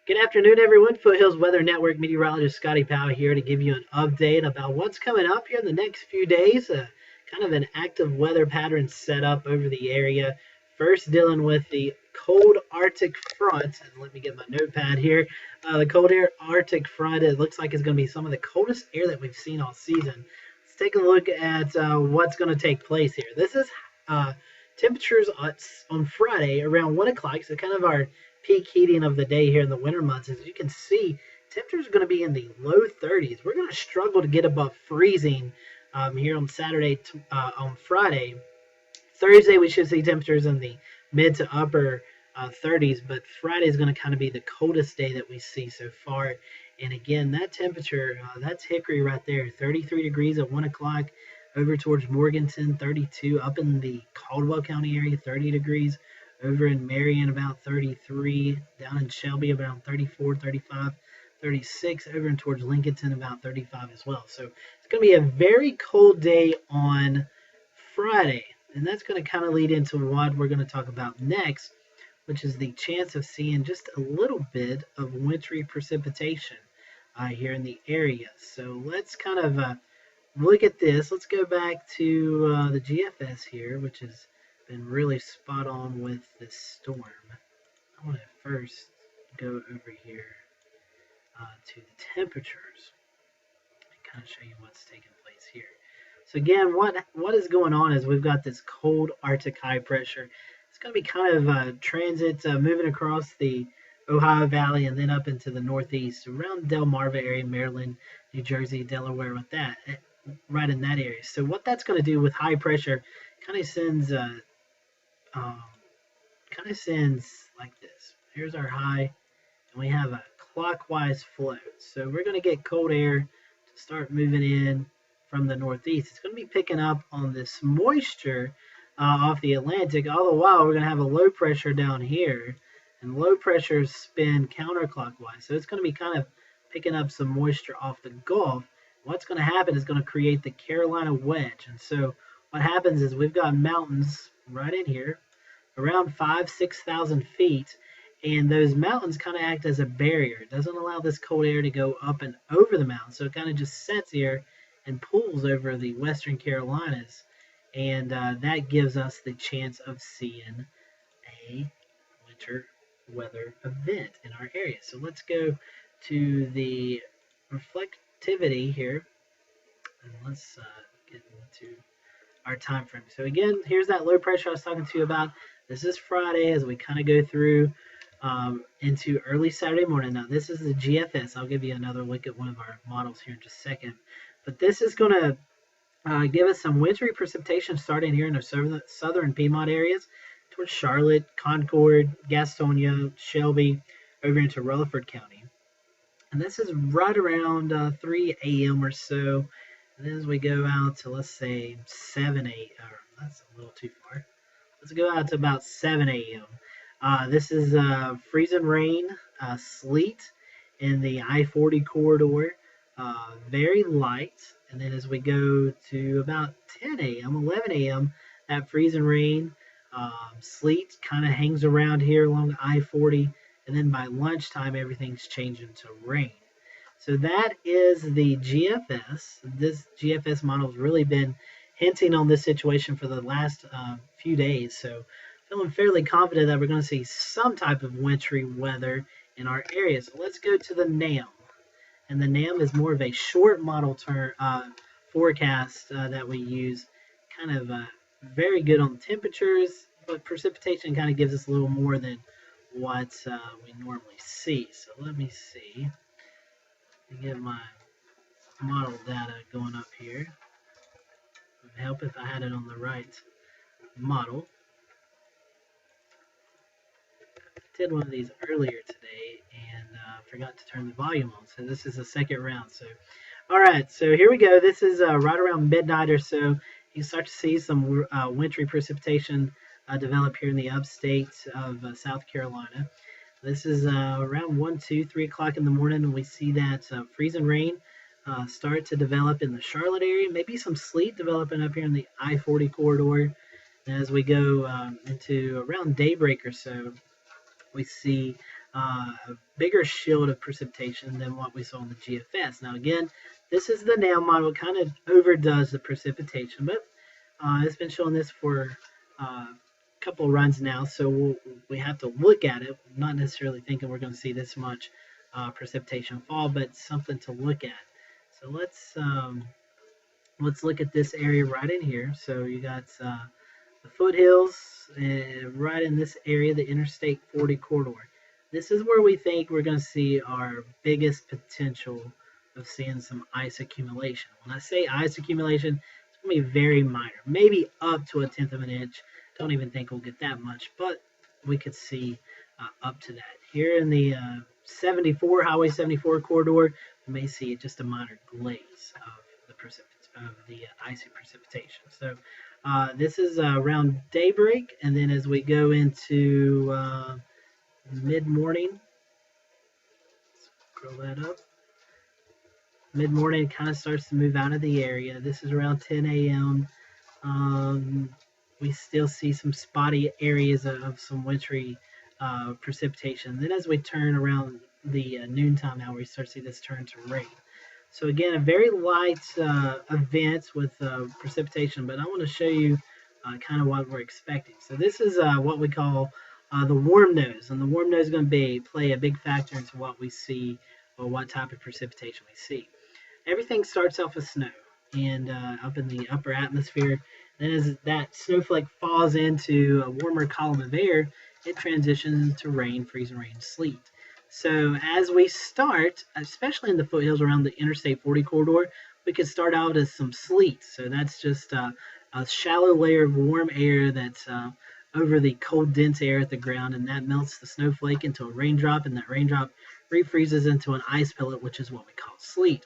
Good afternoon, everyone. Foothills Weather Network meteorologist Scotty Powell here to give you an update about what's coming up here in the next few days. Kind of an active weather pattern set up over the area. First, dealing with the cold Arctic front. And let me get my notepad here. The cold air Arctic front, it looks like it's going to be some of the coldest air that we've seen all season. Let's take a look at what's going to take place here. This is temperatures on Friday around 1 o'clock, so kind of our peak heating of the day here in the winter months. As you can see, temperatures are going to be in the low 30s. We're going to struggle to get above freezing here on on Friday. Thursday, we should see temperatures in the mid to upper 30s, but Friday is going to kind of be the coldest day that we see so far. And again, that temperature, that's Hickory right there, 33 degrees at 1 o'clock. Over towards Morganton, 32. Up in the Caldwell County area, 30 degrees. Over in Marion, about 33. Down in Shelby, around 34, 35, 36. Over in towards Lincolnton, about 35 as well. So it's going to be a very cold day on Friday. And that's going to kind of lead into what we're going to talk about next, which is the chance of seeing just a little bit of wintry precipitation here in the area. So let's kind of look at this. Let's go back to the GFS here, which has been really spot on with this storm. I want to first go over here to the temperatures and kind of show you what's taking place here. So again, what is going on is we've got this cold Arctic high pressure. It's going to be kind of transit moving across the Ohio Valley and then up into the northeast around Delmarva area, Maryland, New Jersey, Delaware, with that right in that area. So what that's going to do with high pressure kind of sends like this. Here's our high, and we have a clockwise flow. So we're going to get cold air to start moving in from the northeast. It's going to be picking up on this moisture off the Atlantic. All the while, we're going to have a low pressure down here, and low pressures spin counterclockwise. So it's going to be kind of picking up some moisture off the Gulf. What's going to happen is going to create the Carolina wedge. And so what happens is we've got mountains right in here, around 5,000-6,000 feet, and those mountains kind of act as a barrier. It doesn't allow this cold air to go up and over the mountains, so it kind of just sets here and pulls over the western Carolinas, and that gives us the chance of seeing a winter weather event in our area. So let's go to the reflectivity here, and let's get into our time frame. So again, here's that low pressure I was talking to you about. This is Friday as we kind of go through into early Saturday morning. Now this is the GFS. I'll give you another look at one of our models here in just a second. But this is going to give us some wintry precipitation starting here in the southern Piedmont areas towards Charlotte, Concord, Gastonia, Shelby, over into Rutherford County. And this is right around 3 a.m. or so. And then as we go out to, let's say, 7 a.m., that's a little too far. Let's go out to about 7 a.m. This is freezing rain, sleet in the I-40 corridor, very light. And then as we go to about 10 a.m., 11 a.m., that freezing rain, sleet kind of hangs around here along I-40. And then by lunchtime, everything's changing to rain. So that is the GFS. This GFS model has really been hinting on this situation for the last few days. So feeling fairly confident that we're going to see some type of wintry weather in our area. So let's go to the NAM. And the NAM is more of a short model forecast that we use. Kind of very good on temperatures, but precipitation kind of gives us a little more than what we normally see. So let me see. Let me get my model data going up here. It would help if I had it on the right model. I did one of these earlier today and forgot to turn the volume on. So this is the second round. So, all right. So here we go. This is right around midnight or so. You can start to see some wintry precipitation develop here in the upstate of South Carolina. This is around 1, 2, 3 o'clock in the morning, and we see that freezing rain start to develop in the Charlotte area. Maybe some sleet developing up here in the I-40 corridor. And as we go into around daybreak or so, we see a bigger shield of precipitation than what we saw in the GFS. Now again, this is the NAIL model. It kind of overdoes the precipitation, but it's been showing this for a couple runs now, so we have to look at it. I'm not necessarily thinking we're going to see this much precipitation fall, but something to look at. So let's look at this area right in here. So you got the foothills right in this area, the Interstate 40 corridor. This is where we think we're going to see our biggest potential of seeing some ice accumulation. When I say ice accumulation, it's going to be very minor, maybe up to 1/10 of an inch. Don't even think we'll get that much, but we could see up to that. Here in the Highway 74 corridor, we may see just a minor glaze of the icy precipitation. So this is around daybreak, and then as we go into mid-morning, scroll that up. Mid-morning kind of starts to move out of the area. This is around 10 a.m. We still see some spotty areas of some wintry precipitation. Then as we turn around the noontime hour, we start to see this turn to rain. So again, a very light event with precipitation, but I want to show you kind of what we're expecting. So this is what we call the warm nose, and the warm nose is going to play a big factor into what we see or what type of precipitation we see. Everything starts off with snow and up in the upper atmosphere. Then as that snowflake falls into a warmer column of air, it transitions to rain, freezing rain, sleet. So as we start, especially in the foothills around the Interstate 40 corridor, we could start out as some sleet. So that's just a shallow layer of warm air that's over the cold, dense air at the ground, and that melts the snowflake into a raindrop, and that raindrop refreezes into an ice pellet, which is what we call sleet.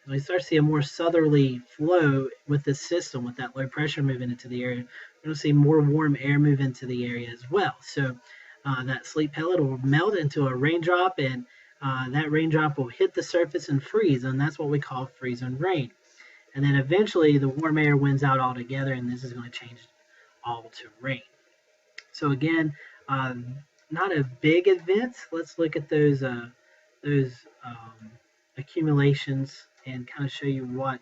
And we start to see a more southerly flow with this system, with that low pressure moving into the area. We're going to see more warm air move into the area as well. So that sleet pellet will melt into a raindrop, and that raindrop will hit the surface and freeze, and that's what we call freezing rain. And then eventually the warm air wins out altogether, and this is going to change all to rain. So again, not a big event. Let's look at those accumulations and kind of show you what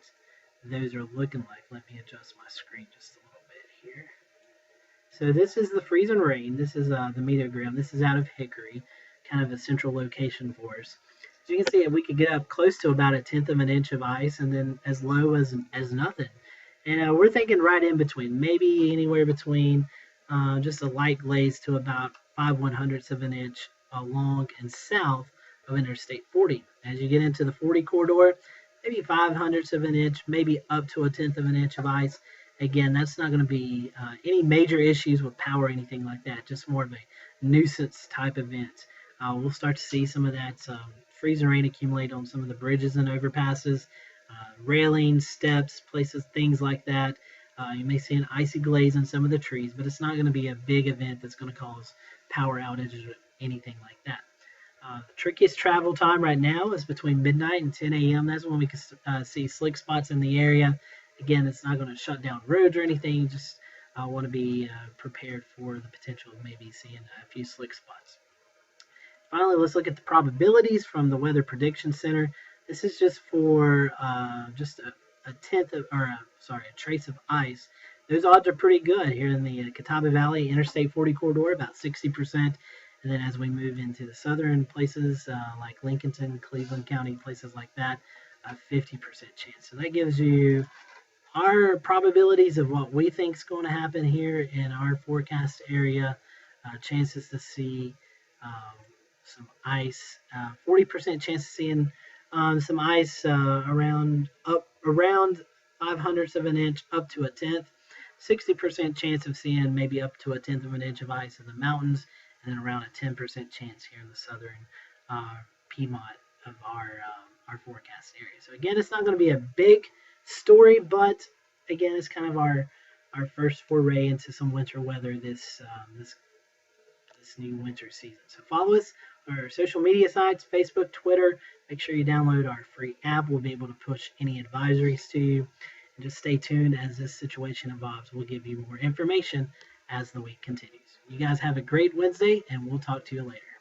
those are looking like. Let me adjust my screen just a little bit here. So this is the freezing rain. This is the meteogram. This is out of Hickory, kind of a central location for us. As you can see, we could get up close to about 1/10 of an inch of ice, and then as low as nothing. And we're thinking right in between, maybe anywhere between just a light glaze to about 5/100ths of an inch along and south of Interstate 40. As you get into the 40 corridor, maybe 5/100ths of an inch, maybe up to 1/10 of an inch of ice. Again, that's not going to be any major issues with power or anything like that, just more of a nuisance type event. We'll start to see some of that freezing rain accumulate on some of the bridges and overpasses, railings, steps, places, things like that. You may see an icy glaze on some of the trees, but it's not going to be a big event that's going to cause power outages or anything like that. The trickiest travel time right now is between midnight and 10 a.m. That's when we can see slick spots in the area. Again, it's not going to shut down roads or anything. You just want to be prepared for the potential of maybe seeing a few slick spots. Finally, let's look at the probabilities from the Weather Prediction Center. This is just for just a trace of ice. Those odds are pretty good here in the Catawba Valley, Interstate 40 corridor, about 60%. And then as we move into the southern places like Lincolnton, Cleveland County, places like that, a 50% chance. So that gives you our probabilities of what we think is going to happen here in our forecast area. Chances to see some ice, 40% chance of seeing some ice around 5/100ths of an inch up to 1/10. 60% chance of seeing maybe up to 1/10 of an inch of ice in the mountains, and then around a 10% chance here in the southern Piedmont of our forecast area. So again, it's not going to be a big story, but again, it's kind of our first foray into some winter weather this new winter season. So follow us on our social media sites, Facebook, Twitter. Make sure you download our free app. We'll be able to push any advisories to you. And just stay tuned as this situation evolves. We'll give you more information as the week continues. You guys have a great Wednesday, and we'll talk to you later.